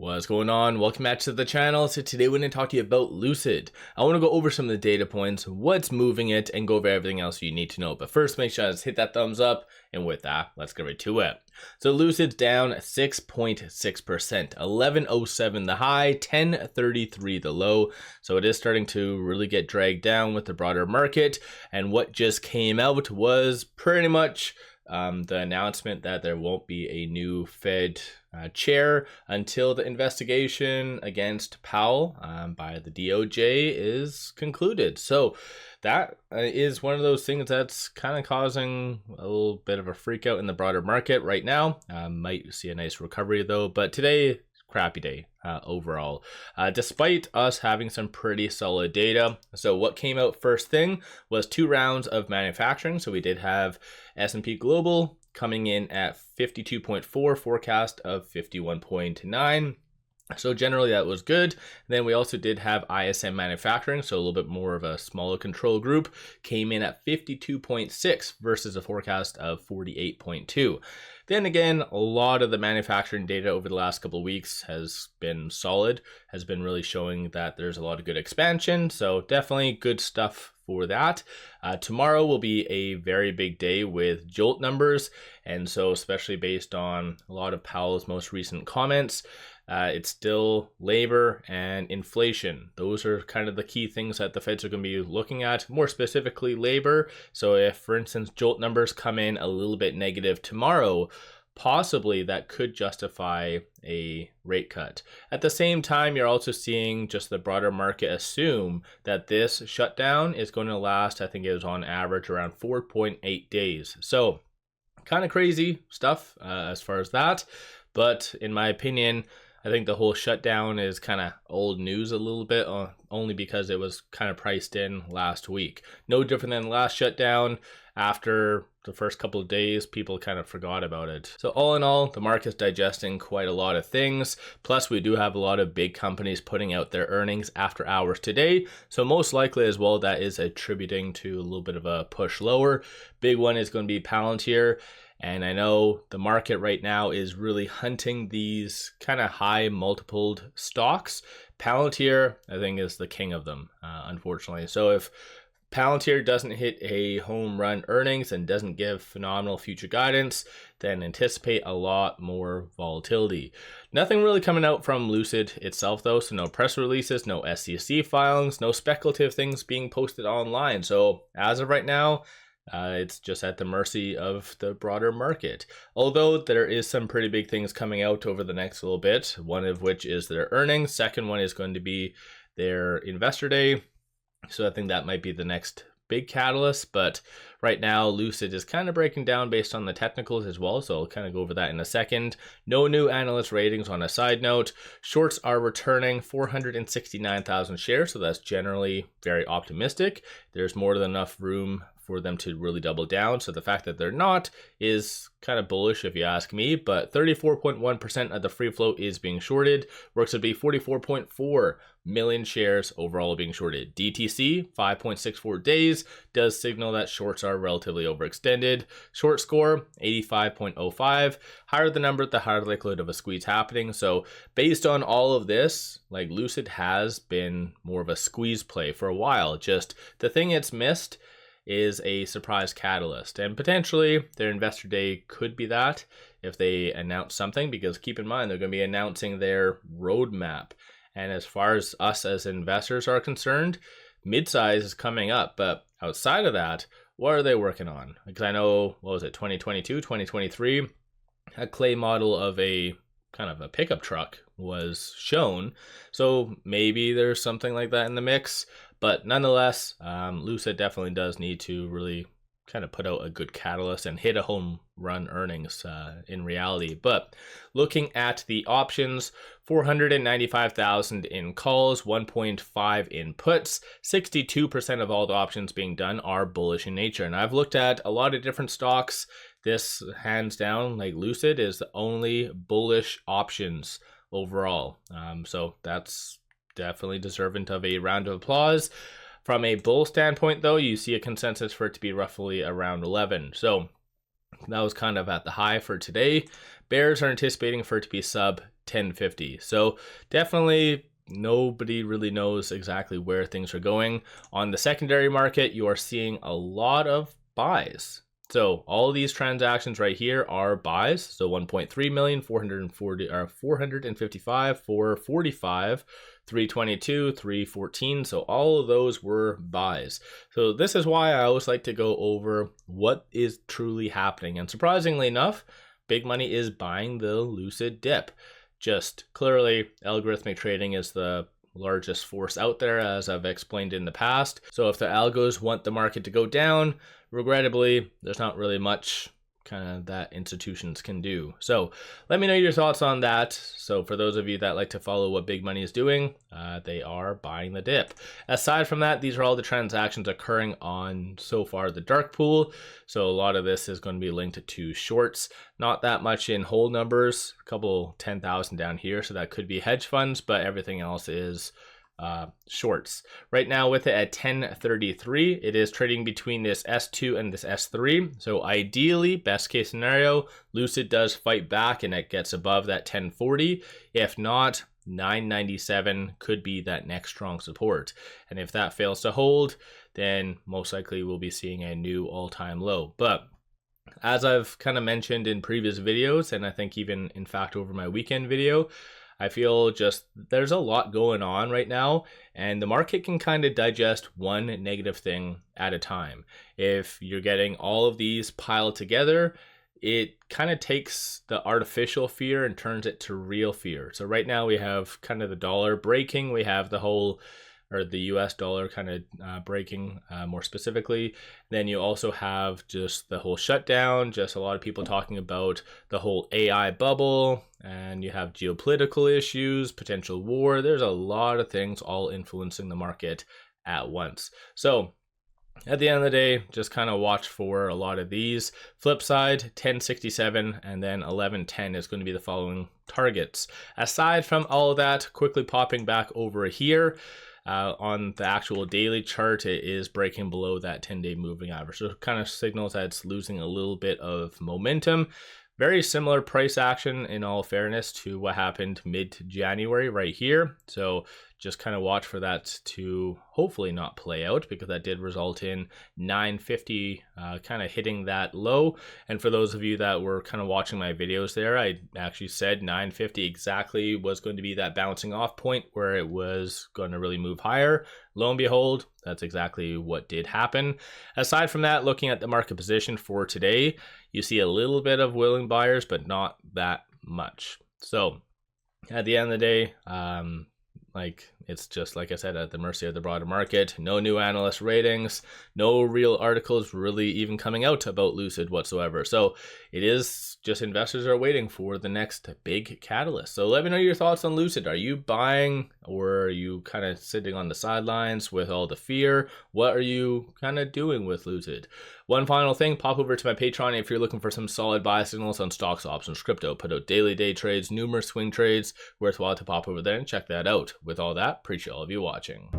What's going on? Welcome back to the channel. So today we're going to talk to you about Lucid. I want to go over some of the data points, what's moving it, and go over everything else you need to know. But first, make sure to hit that thumbs up. And with that, let's get right to it. So Lucid's down 6.6%, 1107 the high, 1033 the low. So it is starting to really get dragged down with the broader market. And what just came out was pretty much the announcement that there won't be a new Fed chair until the investigation against Powell by the DOJ is concluded. So that is one of those things that's kind of causing a little bit of a freak out in the broader market right now. Might see a nice recovery though, but today, crappy day overall, despite us having some pretty solid data. So what came out first thing was 2 rounds of manufacturing. So we did have S&P Global coming in at 52.4, forecast of 51.9. So generally that was good. Then we also did have ISM manufacturing, so a little bit more of a smaller control group, came in at 52.6 versus a forecast of 48.2. Then again, a lot of the manufacturing data over the last couple of weeks has been solid, has been really showing that there's a lot of good expansion. So definitely good stuff for that. Tomorrow will be a very big day with JOLT numbers. And so especially based on a lot of Powell's most recent comments, it's still labor and inflation. Those are kind of the key things that the Feds are going to be looking at, more specifically labor. So if, for instance, JOLT numbers come in a little bit negative tomorrow, possibly that could justify a rate cut. At the same time, you're also seeing just the broader market assume that this shutdown is going to last, I think it was on average around 4.8 days. So kind of crazy stuff as far as that. But in my opinion, I think the whole shutdown is kind of old news a little bit, only because it was kind of priced in last week. No different than the last shutdown. After the first couple of days, people kind of forgot about it. So all in all, the market's digesting quite a lot of things. Plus, we do have a lot of big companies putting out their earnings after hours today. So most likely as well, that is attributing to a little bit of a push lower. Big one is going to be Palantir. And I know the market right now is really hunting these kind of high multipled stocks. Palantir, I think, is the king of them, unfortunately. So if Palantir doesn't hit a home run earnings and doesn't give phenomenal future guidance, then anticipate a lot more volatility. Nothing really coming out from Lucid itself though, so no press releases, no SEC filings, no speculative things being posted online. So as of right now, it's just at the mercy of the broader market. Although there is some pretty big things coming out over the next little bit, one of which is their earnings. Second one is going to be their investor day. So I think that might be the next big catalyst. But right now, Lucid is kind of breaking down based on the technicals as well. So I'll kind of go over that in a second. No new analyst ratings on a side note. Shorts are returning 469,000 shares. So that's generally very optimistic. There's more than enough room for them to really double down. So the fact that they're not is kind of bullish if you ask me, but 34.1% of the free float is being shorted. Works to be 44.4 million shares overall being shorted. DTC, 5.64 days, does signal that shorts are relatively overextended. Short score, 85.05. Higher the number, the higher the likelihood of a squeeze happening. So based on all of this, like Lucid has been more of a squeeze play for a while. Just the thing it's missed is a surprise catalyst, and potentially their investor day could be that if they announce something, because keep in mind they're going to be announcing their roadmap. And as far as us as investors are concerned, mid-size is coming up, but outside of that, what are they working on? Because I know, what was it, 2022, 2023, a clay model of a kind of a pickup truck was shown. So maybe there's something like that in the mix. But nonetheless, Lucid definitely does need to really kind of put out a good catalyst and hit a home run earnings in reality. But looking at the options, 495,000 in calls, 1.5 in puts, 62% of all the options being done are bullish in nature. And I've looked at a lot of different stocks. This hands down, like Lucid, is the only bullish options overall. So that's definitely deserving of a round of applause. From a bull standpoint though, you see a consensus for it to be roughly around 11. So That was kind of at the high for today. Bears are anticipating for it to be sub 1050. So definitely nobody really knows exactly where things are going. On the secondary market, you are seeing a lot of buys. So all these transactions right here are buys. So 1.3 million, 440 or 455, 445, 322, 314. So all of those were buys. So this is why I always like to go over what is truly happening. And surprisingly enough, big money is buying the Lucid dip. Just clearly, algorithmic trading is the largest force out there, as I've explained in the past. So if the algos want the market to go down, regrettably, there's not really much kind of that institutions can do. So let me know your thoughts on that. So for those of you that like to follow what big money is doing, they are buying the dip. Aside from that, these are all the transactions occurring on so far the dark pool. So a lot of this is going to be linked to shorts, not that much in whole numbers, a couple 10,000 down here. So that could be hedge funds, but everything else is shorts. Right now with it at 1033, it is trading between this S2 and this S3. So ideally, best case scenario, Lucid does fight back and it gets above that 1040. If not, 997 could be that next strong support. And if that fails to hold, then most likely we'll be seeing a new all-time low. But as I've kind of mentioned in previous videos, and I think even in fact over my weekend video, I feel just there's a lot going on right now, and the market can kind of digest one negative thing at a time. If you're getting all of these piled together, it kind of takes the artificial fear and turns it to real fear. So right now we have kind of the dollar breaking, we have the whole, or the US dollar kind of breaking more specifically. Then you also have just the whole shutdown, just a lot of people talking about the whole AI bubble, and you have geopolitical issues, potential war. There's a lot of things all influencing the market at once. So at the end of the day, just kind of watch for a lot of these. Flip side, 1067 and then 1110 is going to be the following targets. Aside from all of that, quickly popping back over here, on the actual daily chart, it is breaking below that 10-day moving average. So it kind of signals that it's losing a little bit of momentum. Very similar price action in all fairness to what happened mid-January right here. So just kind of watch for that to hopefully not play out, because that did result in 950 kind of hitting that low. And for those of you that were kind of watching my videos there, I actually said 950 exactly was going to be that bouncing off point where it was going to really move higher. Lo and behold, that's exactly what did happen. Aside from that, looking at the market position for today, you see a little bit of willing buyers, but not that much. So at the end of the day, it's just, like I said, at the mercy of the broader market. No new analyst ratings, no real articles really even coming out about Lucid whatsoever. So it is just investors are waiting for the next big catalyst. So let me know your thoughts on Lucid. Are you buying, or are you kind of sitting on the sidelines with all the fear? What are you kind of doing with Lucid? One final thing, pop over to my Patreon if you're looking for some solid buy signals on stocks, options, crypto. Put out daily day trades, numerous swing trades. Worthwhile to pop over there and check that out. With all that, appreciate all of you watching.